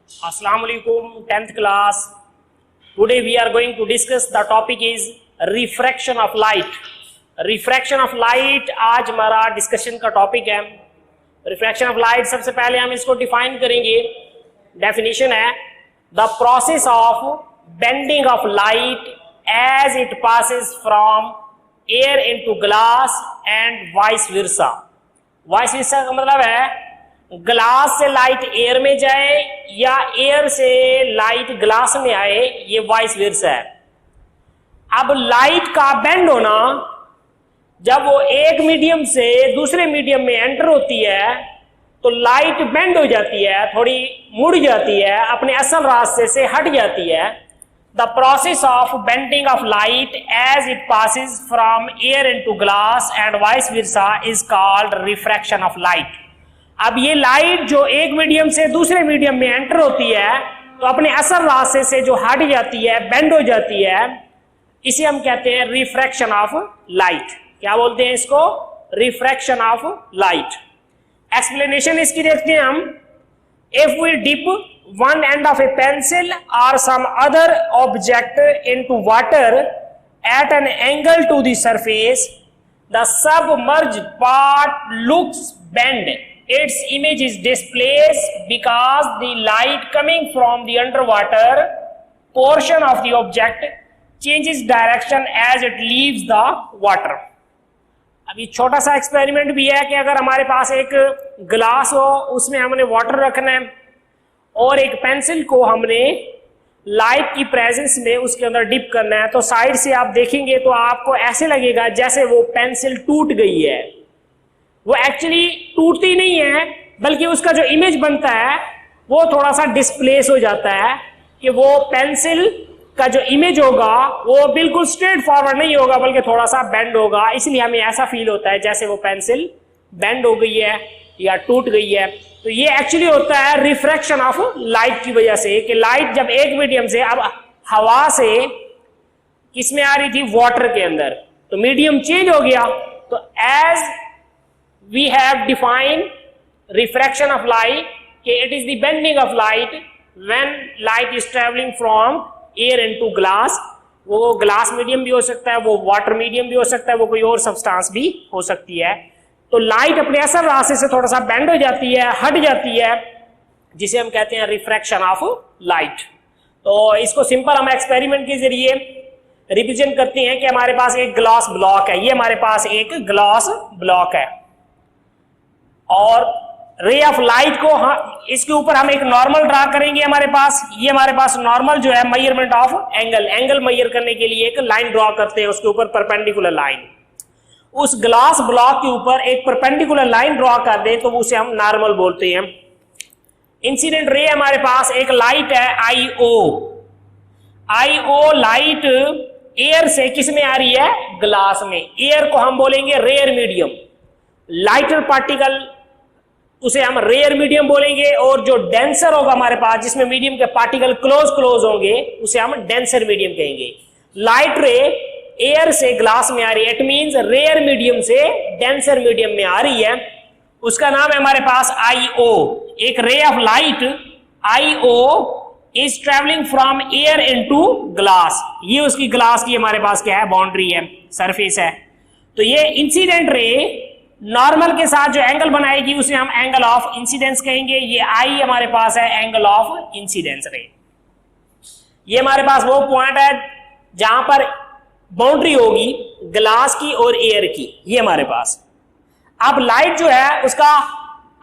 Assalamualaikum 10th class. Today we are going to discuss the topic is refraction of light. Refraction of light आज हमारा discussion का topic है. Refraction of light सबसे पहले हम इसको डिफाइन करेंगे. डेफिनेशन है the process of bending of light as it passes from air into glass and vice versa. Vice versa का मतलब है ग्लास से लाइट एयर में जाए या एयर से लाइट ग्लास में आए, ये वाइस वर्सा है. अब लाइट का बेंड होना, जब वो एक मीडियम से दूसरे मीडियम में एंटर होती है तो लाइट बेंड हो जाती है, थोड़ी मुड़ जाती है, अपने असल रास्ते से हट जाती है. The process of bending of light as it passes from air into glass and vice versa is called refraction of light. अब ये लाइट जो एक मीडियम से दूसरे मीडियम में एंटर होती है तो अपने असल रास्ते से जो हट जाती है, बेंड हो जाती है, इसे हम कहते हैं रिफ्रैक्शन ऑफ लाइट. क्या बोलते हैं इसको? Refraction of light. एक्सप्लेनेशन इसकी देखते हैं हम. If we dip one end of a pencil और some other object into water at an angle to the surface, the submerged part looks bend. Its image is displaced because the light coming from the underwater portion of the object changes direction as it leaves the water. अभी छोटा सा experiment भी है कि अगर हमारे पास एक glass हो, उसमें हमने वाटर रखना है और एक पेंसिल को हमने लाइट की प्रेजेंस में उसके अंदर डिप करना है, तो साइड से आप देखेंगे तो आपको ऐसे लगेगा जैसे वो पेंसिल टूट गई है. वो एक्चुअली टूटती नहीं है, बल्कि उसका जो इमेज बनता है वो थोड़ा सा डिस्प्लेस हो जाता है, कि वो पेंसिल का जो इमेज होगा वो बिल्कुल स्ट्रेट फॉरवर्ड नहीं होगा, बल्कि थोड़ा सा बेंड होगा. इसलिए हमें ऐसा फील होता है जैसे वो पेंसिल बेंड हो गई है या टूट गई है. तो ये एक्चुअली होता है रिफ्रैक्शन ऑफ लाइट की वजह से, कि लाइट जब एक मीडियम से, अब हवा से किसमें आ रही थी? वाटर के अंदर, तो मीडियम चेंज हो गया. तो as we have defined refraction of light, it is the bending of light when light is traveling from air into glass. वो ग्लास मीडियम भी हो सकता है, वो वाटर मीडियम भी हो सकता है, वो कोई और सब्सटेंस भी हो सकती है. तो लाइट अपने असल रास्ते से थोड़ा सा बेंड हो जाती है, हट जाती है, जिसे हम कहते हैं रिफ्रैक्शन ऑफ लाइट. तो इसको सिंपल हम एक्सपेरिमेंट के जरिए रिप्रेजेंट करते हैं कि हमारे पास एक ग्लास ब्लॉक है. ये हमारे पास एक ग्लास ब्लॉक है और रे ऑफ लाइट को इसके ऊपर हम एक नॉर्मल ड्रा करेंगे. हमारे पास ये हमारे पास नॉर्मल जो है मेजरमेंट ऑफ एंगल मेजर करने के लिए एक लाइन ड्रॉ करते हैं, उसके ऊपर परपेंडिकुलर लाइन. उस ग्लास ब्लॉक के ऊपर एक परपेंडिकुलर लाइन ड्रॉ कर दे तो उसे हम नॉर्मल बोलते हैं. इंसिडेंट रे हमारे पास एक लाइट है आईओ लाइट एयर से किस में आ रही है? ग्लास में. एयर को हम बोलेंगे रेयर मीडियम, लाइटर पार्टिकल उसे हम रेयर मीडियम बोलेंगे, और जो डेंसर होगा हमारे पास, जिसमें मीडियम के पार्टिकल क्लोज होंगे, उसे हम डेंसर मीडियम कहेंगे. लाइट रे एयर से ग्लास में आ रही है, इट मींस रेयर मीडियम से डेंसर मीडियम में आ रही है, उसका नाम है हमारे पास आईओ. एक रे of light IO is travelling from air into glass. ये उसकी ग्लास की हमारे पास क्या है? बाउंड्री है, सरफेस है. तो ये इंसिडेंट रे नॉर्मल के साथ जो एंगल बनाएगी उसे हम एंगल ऑफ इंसिडेंस कहेंगे. ये आई हमारे पास है एंगल ऑफ इंसिडेंस रे. ये हमारे पास वो पॉइंट है जहां पर बाउंड्री होगी ग्लास की और एयर की, ये हमारे पास. अब लाइट जो है उसका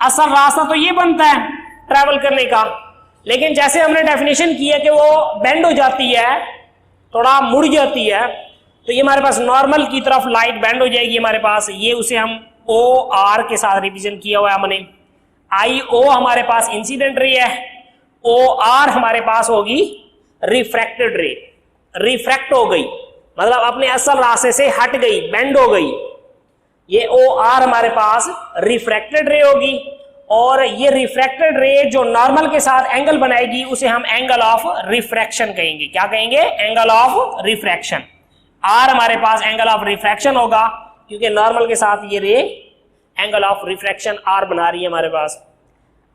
असल रास्ता तो ये बनता है ट्रैवल करने का, लेकिन जैसे हमने डेफिनेशन की है कि वो बेंड हो जाती है, थोड़ा मुड़ जाती है, तो ये हमारे पास नॉर्मल की तरफ लाइट बेंड हो जाएगी हमारे पास. ये उसे हम ओ आर के साथ रिप्रेजेंट किया हुआ है हमने. आई ओ हमारे पास इंसिडेंट रे है, ओ आर हमारे पास होगी रिफ्रैक्टेड रे. रिफ्रैक्ट हो गई मतलब अपने असल रास्ते से हट गई, बेंड हो गई. ये ओ आर हमारे पास रिफ्रैक्टेड रे होगी, और ये रिफ्रैक्टेड रे जो नॉर्मल के साथ एंगल बनाएगी उसे हम एंगल ऑफ रिफ्रैक्शन कहेंगे. क्या कहेंगे? Angle of refraction. आर हमारे पास एंगल ऑफ रिफ्रैक्शन होगा, क्योंकि नॉर्मल के साथ ये रे एंगल ऑफ रिफ्रैक्शन आर बना रही है हमारे पास.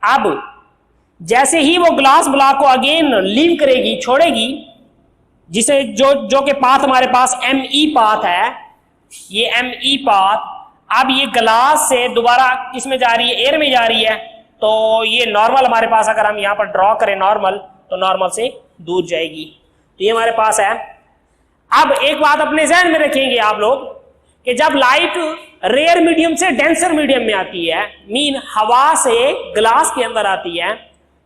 अब जैसे ही वो ग्लास ब्लॉक को अगेन लीव करेगी, छोड़ेगी, जिसे जो के पाथ हमारे पास ME पाथ है, ये ME पाथ अब ये ग्लास से दोबारा किसमें जा रही है, एयर में जा रही है, तो ये नॉर्मल हमारे पास अगर हम यहां पर ड्रॉ करें नॉर्मल, तो नॉर्मल से दूर जाएगी। तो ये हमारे पास है। अब एक बात अपने ज़हन में रखेंगे आप लोग कि जब लाइट रेयर मीडियम से डेंसर मीडियम में आती है, मीन हवा से ग्लास के अंदर आती है,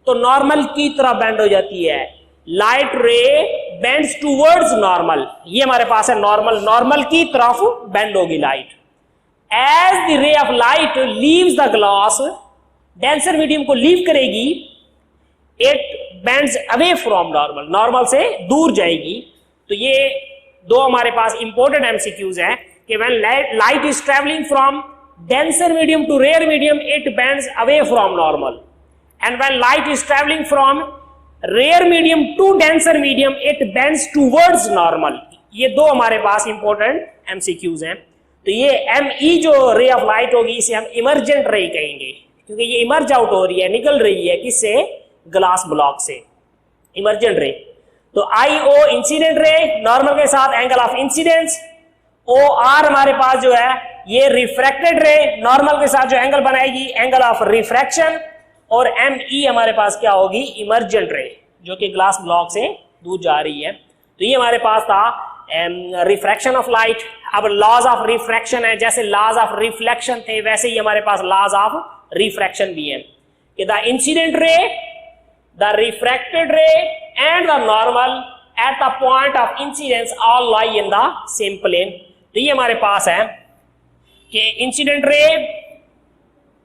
तो नॉर्मल की तरह बेंड हो जाती है। लाइट रे बेंड्स टूवर्ड्स नॉर्मल, ये हमारे पास है नॉर्मल, नॉर्मल की तरफ बेंड होगी light. As the ray of light leaves the glass, denser medium को लीव करेगी, it bends away from normal, normal से दूर जाएगी। तो ये दो हमारे पास इंपॉर्टेंट एमसीक्यूज हैं कि when light is travelling from denser medium to rare medium, it bends away from normal, and when light is travelling from rare medium to denser medium, it bends towards normal. ये दो हमारे पास important MCQs हैं। तो ये ME जो रे of light होगी, इसे हम इमर्जेंट रे कहेंगे, क्योंकि ये इमर्ज आउट हो रही है, निकल रही है किससे, ग्लास ब्लॉक से, इमर्जेंट रे। तो IO इंसिडेंट रे, नॉर्मल के साथ एंगल ऑफ इंसिडेंस। OR हमारे पास जो है ये रिफ्रैक्टेड रे, नॉर्मल के साथ जो एंगल बनाएगी, एंगल ऑफ रिफ्रैक्शन। और ME हमारे पास क्या होगी, इमर्जेंट रे, जो कि ग्लास ब्लॉक से दूर जा रही है। तो ये हमारे पास था रिफ्रैक्शन ऑफ लाइट। अब लॉज ऑफ रिफ्रैक्शन है, जैसे लॉज ऑफ रिफ्लेक्शन थे वैसे ही हमारे पास लॉज ऑफ रिफ्रैक्शन भी है कि the incident ray, the refracted ray and the normal at the point of incidence all lie in the same plane. तो ये हमारे पास है कि इंसिडेंट रे,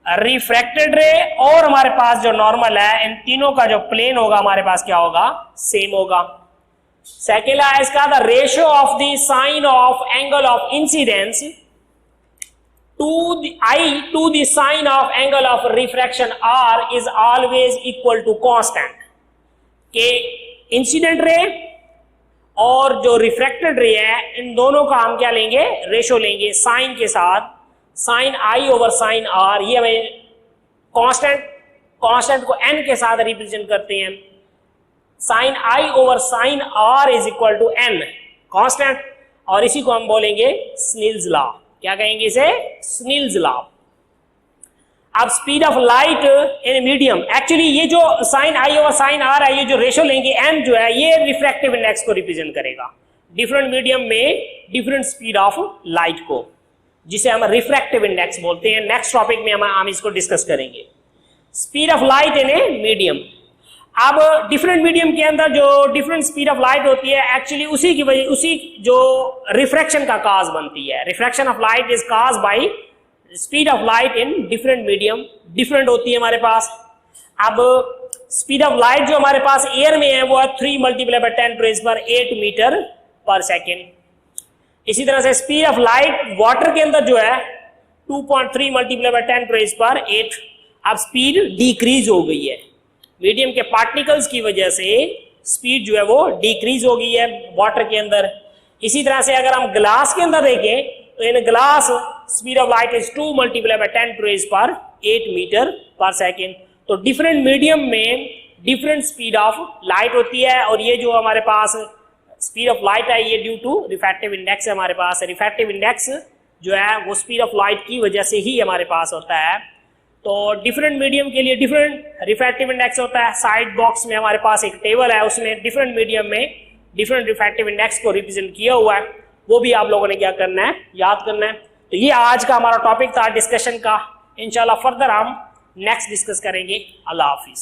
रिफ्रैक्टेड रे और हमारे पास जो नॉर्मल है, इन तीनों का जो प्लेन होगा हमारे पास क्या होगा, सेम होगा। सेकेंड है इसका the ratio of the sine of angle of incidence to the sine of angle of refraction R is always equal to constant. के इंसिडेंट रे और जो रिफ्रैक्टेड रे है, इन दोनों का हम क्या लेंगे, रेशियो लेंगे साइन के साथ, sine I over sine R। ये हमें कांस्टेंट को n के साथ रिप्रेजेंट करते हैं। Sine I over sine R is equal to n, constant, और इसी को हम बोलेंगे स्नेल्स लॉ। क्या कहेंगे इसे, स्नेल्स लॉ। अब speed of light in medium, actually ये जो sine I over sine R है, ये जो रेशियो लेंगे n जो है, ये रिफ्रैक्टिव इंडेक्स को रिप्रेजेंट करेगा, डिफरेंट मीडियम में डिफरेंट स्पीड ऑफ लाइट को, जिसे हम रिफ्रैक्टिव इंडेक्स बोलते हैं। नेक्स्ट टॉपिक में हम इसको डिस्कस करेंगे, speed of light in a medium. अब डिफरेंट मीडियम के अंदर जो डिफरेंट स्पीड ऑफ लाइट होती है, एक्चुअली उसी की वजह, उसी जो रिफ्रैक्शन का काज बनती है। Refraction of light is cause by speed of light in different medium, different होती है हमारे पास। अब स्पीड ऑफ लाइट जो हमारे पास एयर में है वो है 3 multiply by 10⁻8 metre per second. इसी तरह से स्पीड ऑफ लाइट वाटर के अंदर जो है 2.3 मल्टीप्लाई बाय 10⁻8। अब स्पीड डिक्रीज हो गई है, मीडियम के पार्टिकल्स की वजह से स्पीड जो है वो डिक्रीज हो गई है वाटर के अंदर। इसी तरह से अगर हम ग्लास के अंदर देखें तो in glass speed of light is 2 multiply by 10⁻8 metre per second. तो डिफरेंट मीडियम में डिफरेंट स्पीड ऑफ लाइट होती है, और ये जो हमारे पास स्पीड ऑफ लाइट है ये ड्यू टू रिफ्रैक्टिव इंडेक्स है हमारे पास। रिफ्रैक्टिव इंडेक्स जो है वो स्पीड ऑफ लाइट की वजह से ही हमारे पास होता है। तो डिफरेंट मीडियम के लिए डिफरेंट रिफ्रैक्टिव इंडेक्स होता है। साइड बॉक्स में हमारे पास एक टेबल है, उसमें डिफरेंट मीडियम में डिफरेंट रिफ्रैक्टिव इंडेक्स को रिप्रेजेंट किया हुआ है, वो भी आप लोगों ने क्या करना है, याद करना है। तो ये आज का हमारा टॉपिक था डिस्कशन का। इंशाल्लाह फर्दर हम नेक्स्ट डिस्कस करेंगे। अल्लाह हाफिज।